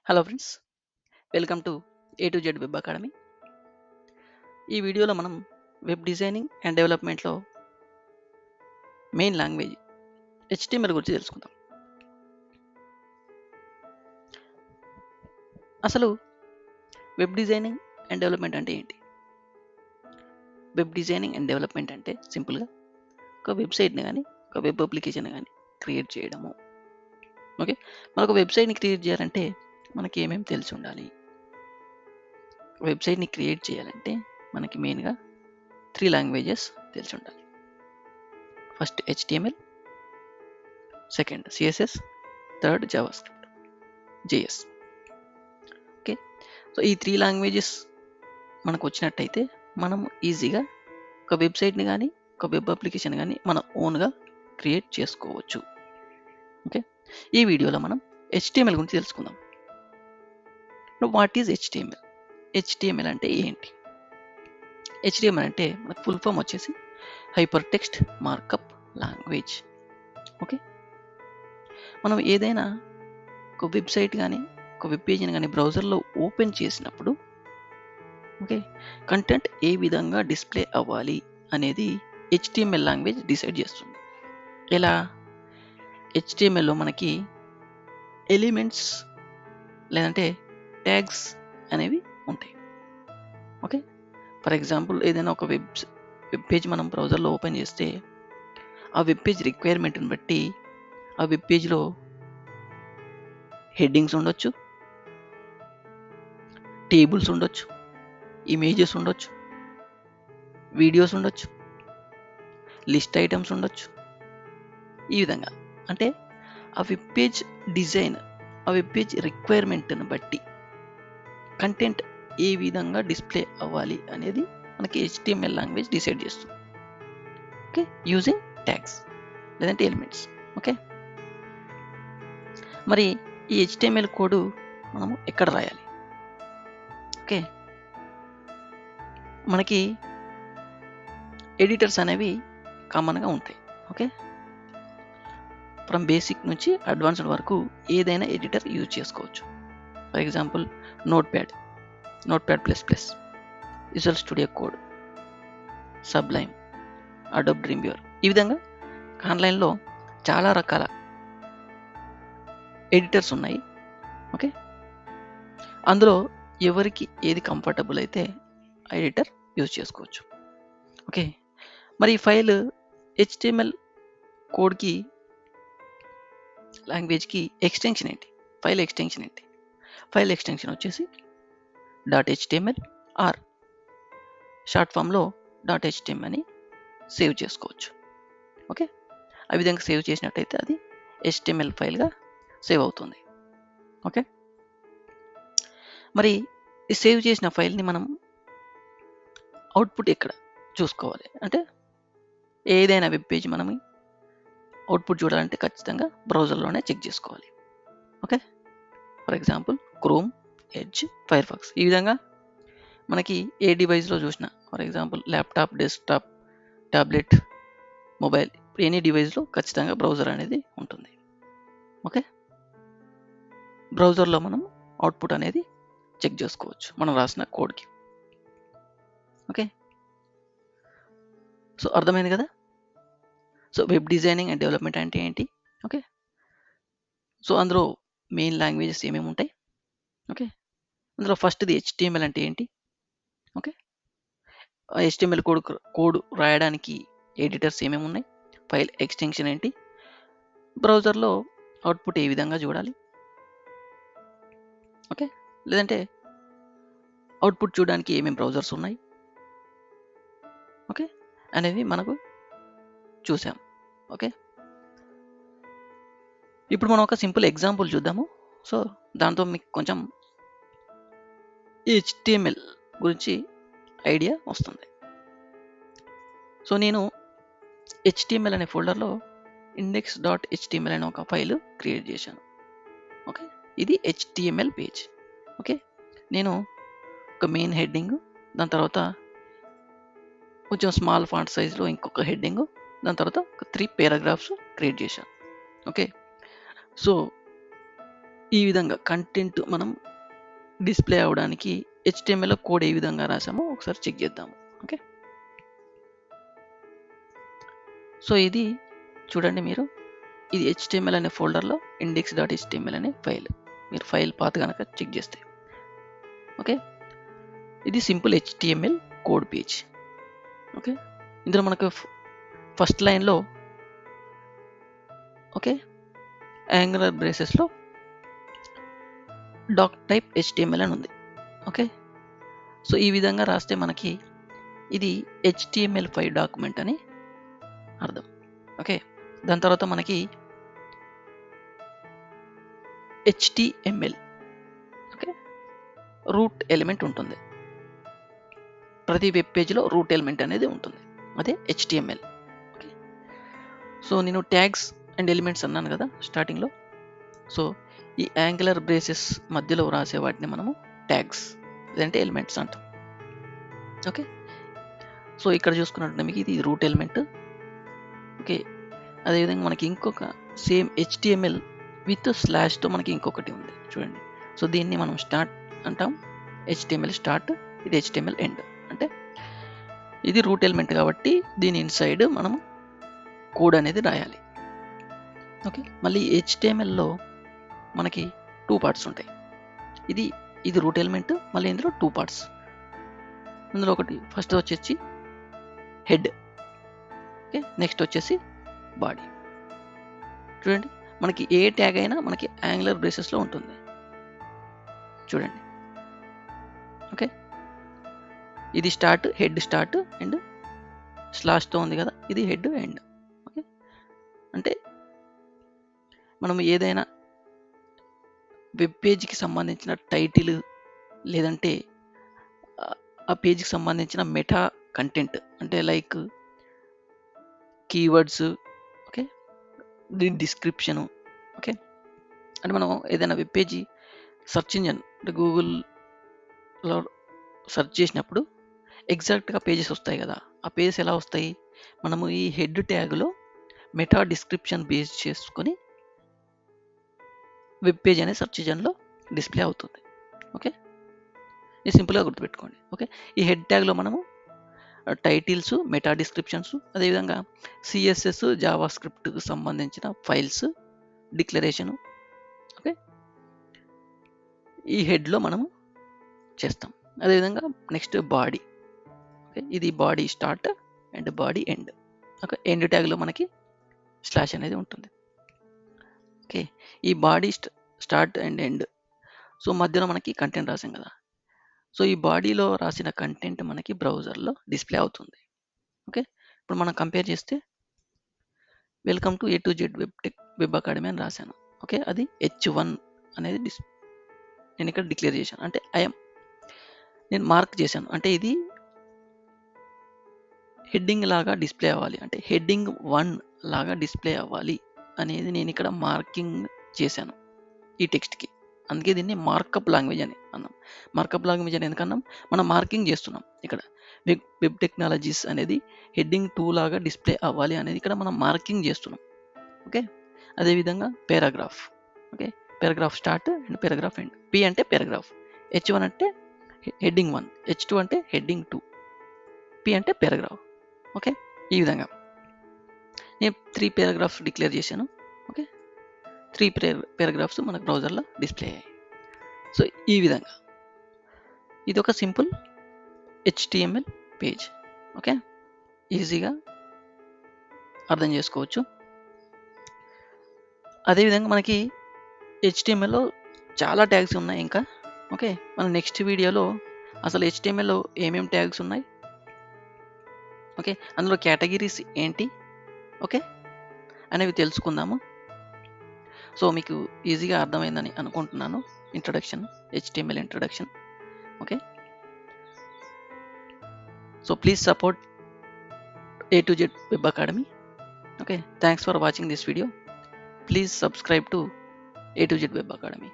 Hello friends, welcome to A to Z web academy. ఈ వీడియోలో మనం వెబ్ డిజైనింగ్ అండ్ డెవలప్మెంట్లో మెయిన్ లాంగ్వేజ్ HTML గురించి తెలుసుకుందాం. అసలు వెబ్ డిజైనింగ్ అండ్ డెవలప్మెంట్ అంటే ఏంటి? వెబ్ డిజైనింగ్ అండ్ డెవలప్మెంట్ అంటే సింపుల్గా ఒక వెబ్సైట్ని కానీ ఒక వెబ్ అప్లికేషన్ కానీ క్రియేట్ చేయడము. ఓకే, మనకు వెబ్సైట్ని క్రియేట్ చేయాలంటే మనకి ఏమేమి తెలిసి ఉండాలి? వెబ్సైట్ని క్రియేట్ చేయాలంటే మనకి మెయిన్గా 3 లాంగ్వేజెస్ తెలిసి ఉండాలి. First HTML, second CSS, third JavaScript, JS. Okay, so ఈ 3 లాంగ్వేజెస్ మనకు వచ్చినట్టయితే మనం ఈజీగా ఒక వెబ్సైట్ని కానీ ఒక వెబ్ అప్లికేషన్ కానీ మన ఓన్గా క్రియేట్ చేసుకోవచ్చు. ఓకే, ఈ వీడియోలో మనం HTML గురించి తెలుసుకుందాం. What is HTML? HTML అంటే ఏంటి? HTML అంటే మనకు ఫుల్ ఫామ్ వచ్చేసి హైపర్టెక్స్ట్ మార్కప్ లాంగ్వేజ్. ఓకే, మనం ఏదైనా ఒక వెబ్సైట్ కానీ ఒక వెబ్ పేజ్ని కానీ బ్రౌజర్లో ఓపెన్ చేసినప్పుడు ఓకే, కంటెంట్ ఏ విధంగా డిస్ప్లే అవ్వాలి అనేది HTML లాంగ్వేజ్ డిసైడ్ చేస్తుంది. ఎలా? HTMLలో మనకి ఎలిమెంట్స్ లేదంటే ట్యాగ్స్ అనేవి ఉంటాయి. ఓకే, ఫర్ ఎగ్జాంపుల్ ఏదైనా ఒక వెబ్ పేజ్ మనం బ్రౌజర్లో ఓపెన్ చేస్తే ఆ వెబ్ పేజ్ రిక్వైర్మెంట్ని బట్టి ఆ వెబ్ పేజ్లో హెడ్డింగ్స్ ఉండొచ్చు, టేబుల్స్ ఉండొచ్చు, ఇమేజెస్ ఉండొచ్చు, వీడియోస్ ఉండొచ్చు, లిస్ట్ ఐటమ్స్ ఉండొచ్చు. ఈ విధంగా అంటే ఆ వెబ్ పేజ్ డిజైన్, ఆ వెబ్ పేజ్ రిక్వైర్మెంట్ని బట్టి కంటెంట్ ఏ విధంగా డిస్ప్లే అవ్వాలి అనేది మనకి HTML లాంగ్వేజ్ డిసైడ్ చేస్తుంది. ఓకే, యూజింగ్ ట్యాగ్స్ లేదంటే ఎలిమెంట్స్. ఓకే, మరి ఈ HTML కోడ్ మనము ఎక్కడ రాయాలి? ఓకే, మనకి ఎడిటర్స్ అనేవి కామన్గా ఉంటాయి. ఓకే, ఫ్రమ్ బేసిక్ నుంచి అడ్వాన్స్డ్ వరకు ఏదైనా ఎడిటర్ యూజ్ చేసుకోవచ్చు. For example notepad plus, visual studio code, Sublime, Adobe dream viewer. ఈ విధంగా ఆన్లైన్లో చాలా రకాల ఎడిటర్స్ ఉన్నాయి. ఓకే, అందులో ఎవరికి ఏది కంఫర్టబుల్ అయితే ఆ ఎడిటర్ యూజ్ చేసుకోవచ్చు. ఓకే, మరి ఈ ఫైల్ HTML కోడ్కి లాంగ్వేజ్కి ఎక్స్టెన్షన్ ఏంటి? ఫైల్ ఎక్స్టెన్షన్ ఏంటి? ఫైల్ ఎక్స్టెన్షన్ వచ్చేసి .html ఆర్ షార్ట్ ఫామ్లో .html అని సేవ్ చేసుకోవచ్చు. ఓకే, ఆ విధంగా సేవ్ చేసినట్టయితే అది HTML ఫైల్గా సేవ్ అవుతుంది. ఓకే, మరి ఈ సేవ్ చేసిన ఫైల్ని మనం అవుట్పుట్ ఎక్కడ చూసుకోవాలి అంటే ఏదైనా వెబ్ పేజ్ మనం అవుట్పుట్ చూడాలంటే ఖచ్చితంగా బ్రౌజర్లోనే చెక్ చేసుకోవాలి. Okay, for example Chrome, Edge, Firefox. ఈ విధంగా మనకి ఏ డివైస్లో చూసినా, for example laptop, desktop, tablet, mobile, any డివైస్లో ఖచ్చితంగా బ్రౌజర్ అనేది ఉంటుంది. ఓకే, బ్రౌజర్లో మనం అవుట్పుట్ అనేది చెక్ చేసుకోవచ్చు మనం రాసిన కోడ్కి. ఓకే, సో అర్థమైంది కదా. So web designing and development అంటే ఏంటి? ఓకే, సో అందులో మెయిన్ లాంగ్వేజెస్ ఏమేమి ఉంటాయి? ఓకే, అందులో ఫస్ట్ది HTML అంటే ఏంటి? ఓకే, HTML కోడ్ రాయడానికి ఎడిటర్స్ ఏమేమి ఉన్నాయి? ఫైల్ ఎక్స్టెన్షన్ ఏంటి? బ్రౌజర్లో అవుట్పుట్ ఏ విధంగా చూడాలి? ఓకే, లేదంటే అవుట్పుట్ చూడడానికి ఏమేమి బ్రౌజర్స్ ఉన్నాయి? ఓకే, అనేవి మనకు చూసాం. ఓకే, ఇప్పుడు మనం ఒక సింపుల్ ఎగ్జాంపుల్ చూద్దాము. సో దాంతో మీకు కొంచెం HTML గురించి ఐడియా వస్తుంది. సో నేను HTML అనే ఫోల్డర్లో index.html అనే ఒక ఫైల్ క్రియేట్ చేశాను. ఓకే, ఇది HTML పేజ్. ఓకే, నేను ఒక మెయిన్ హెడ్డింగ్, దాని తర్వాత కొంచెం స్మాల్ ఫాంట్ సైజ్లో ఇంకొక హెడ్డింగ్, దాని తర్వాత ఒక 3 పారాగ్రాఫ్స్ క్రియేట్ చేశాను. ఓకే, సో ఈ విధంగా కంటెంట్ మనం డిస్ప్లే అవ్వడానికి HTML కోడ్ ఏ విధంగా రాసామో ఒకసారి చెక్ చేద్దాము. ఓకే, సో ఇది చూడండి మీరు, ఇది HTML అనే ఫోల్డర్లో index.html అనే ఫైల్, మీరు ఫైల్ పాత్ కనుక చెక్ చేస్తే. ఓకే, ఇది simple HTML code page. Okay, ఇందులో మనకు ఫస్ట్ లైన్లో ఓకే యాంగులర్ బ్రేసెస్లో డాక్ టైప్ HTML అని ఉంది. ఓకే, సో ఈ విధంగా రాస్తే మనకి ఇది HTML5 డాక్యుమెంట్ అని అర్థం. ఓకే, దాని తర్వాత మనకి HTML ఓకే రూట్ ఎలిమెంట్ ఉంటుంది. ప్రతి వెబ్ పేజ్లో రూట్ ఎలిమెంట్ అనేది ఉంటుంది, అదే HTML. ఓకే, సో నేను ట్యాగ్స్ అండ్ ఎలిమెంట్స్ అన్నాను కదా స్టార్టింగ్లో. సో ఈ యాంగులర్ బ్రేసెస్ మధ్యలో రాసే వాటిని మనము ట్యాగ్స్ లేదంటే ఎలిమెంట్స్ అంటాం. ఓకే, సో ఇక్కడ చూసుకున్నట్టు మీకు ఇది రూట్ ఎలిమెంట్. ఓకే, అదేవిధంగా మనకి ఇంకొక సేమ్ HTML విత్ స్లాష్తో మనకి ఇంకొకటి ఉంది చూడండి. సో దీన్ని మనం స్టార్ట్ అంటాం, HTML స్టార్ట్, ఇది HTML ఎండ్. అంటే ఇది రూట్ ఎలిమెంట్ కాబట్టి దీని ఇన్సైడ్ మనం కోడ్ అనేది రాయాలి. ఓకే, మళ్ళీ HTMLలో మనకి 2 పార్ట్స్ ఉంటాయి. ఇది రూట్ ఎలిమెంట్, మళ్ళీ ఇందులో 2 పార్ట్స్. ఇందులో ఒకటి ఫస్ట్ వచ్చేసి హెడ్, ఓకే నెక్స్ట్ వచ్చేసి బాడీ. చూడండి, మనకి ఏ ట్యాగ్ అయినా మనకి యాంగులర్ బ్రేసెస్లో ఉంటుంది చూడండి. ఓకే, ఇది స్టార్ట్, హెడ్ స్టార్ట్ అండ్ స్లాష్తో ఉంది కదా, ఇది హెడ్ ఎండ్. ఓకే, అంటే మనం ఏదైనా వెబ్ పేజ్కి సంబంధించిన టైటిల్ లేదంటే ఆ పేజ్కి సంబంధించిన మెటా కంటెంట్ అంటే లైక్ కీవర్డ్స్, ఓకే దీని డిస్క్రిప్షను. ఓకే, అంటే మనం ఏదైనా వెబ్ పేజీ సెర్చ్ ఇంజన్ అంటే గూగుల్లో సెర్చ్ చేసినప్పుడు ఎగ్జాక్ట్గా పేజెస్ వస్తాయి కదా, ఆ పేజెస్ ఎలా వస్తాయి, మనము ఈ హెడ్ ట్యాగ్లో మెటా డిస్క్రిప్షన్ బేస్ చేసుకొని వెబ్ పేజ్ అనే సెర్చ్ ఇంజన్లో డిస్ప్లే అవుతుంది. ఓకే, ఇది సింపుల్గా గుర్తుపెట్టుకోండి. ఓకే, ఈ హెడ్ ట్యాగ్లో మనము టైటిల్స్, మెటా డిస్క్రిప్షన్స్, అదేవిధంగా CSS జావా స్క్రిప్ట్కి సంబంధించిన ఫైల్స్ డిక్లరేషను ఓకే ఈ హెడ్లో మనము చేస్తాం. అదేవిధంగా నెక్స్ట్ బాడీ. ఓకే, ఇది body start and body end. Okay, end ట్యాగ్లో మనకి స్లాష్ అనేది ఉంటుంది. ఓకే, ఈ body start and end, so మధ్యలో మనకి కంటెంట్ రాసాం కదా, సో ఈ బాడీలో రాసిన కంటెంట్ మనకి బ్రౌజర్లో డిస్ప్లే అవుతుంది. ఓకే, ఇప్పుడు మనం కంపేర్ చేస్తే welcome to A to Z web academy అని రాశాను. ఓకే, అది H1 అనేది నేను ఇక్కడ డిక్లేర్ చేశాను, అంటే నేను మార్క్ చేశాను, అంటే ఇది హెడ్డింగ్ లాగా డిస్ప్లే అవ్వాలి, అంటే హెడ్డింగ్ 1 లాగా డిస్ప్లే అవ్వాలి అనేది నేను ఇక్కడ మార్కింగ్ చేశాను ఈ టెక్స్ట్కి. అందుకే దీన్ని మార్కప్ లాంగ్వేజ్ అని అన్నాం. మార్కప్ లాంగ్వేజ్ అని ఎందుకన్నాం, మనం మార్కింగ్ చేస్తున్నాం. ఇక్కడ వెబ్ టెక్నాలజీస్ అనేది హెడ్డింగ్ 2 లాగా డిస్ప్లే అవ్వాలి అనేది ఇక్కడ మనం మార్కింగ్ చేస్తున్నాం. ఓకే, అదేవిధంగా paragraph. Okay, paragraph start and paragraph end. P అంటే పారాగ్రాఫ్, H1 అంటే హెడ్డింగ్ 1, H2 అంటే హెడ్డింగ్ 2, P అంటే పారాగ్రాఫ్. ఓకే, ఈ విధంగా నేను 3 పారాగ్రాఫ్స్ డిక్లేర్ చేశాను. ఓకే, 3 పారాగ్రాఫ్స్ మనకు బ్రౌజర్లో డిస్ప్లే అయ్యాయి. సో ఈ విధంగా ఇది ఒక సింపుల్ HTML పేజ్. ఓకే, ఈజీగా అర్థం చేసుకోవచ్చు. అదేవిధంగా మనకి HTMLలో చాలా ట్యాగ్స్ ఉన్నాయి ఇంకా. ఓకే, మన నెక్స్ట్ వీడియోలో అసలు HTMLలో ఏమేమి ట్యాగ్స్ ఉన్నాయి, ఓకే అందులో కేటగిరీస్ ఏంటి, ఓకే అనేవి తెలుసుకుందాము. సో మీకు ఈజీగా అర్థమైందని అనుకుంటున్నాను. Introduction, HTML introduction. Okay, so please support A to Z Web Academy. Okay, thanks for watching this video. Please subscribe to A to Z Web Academy.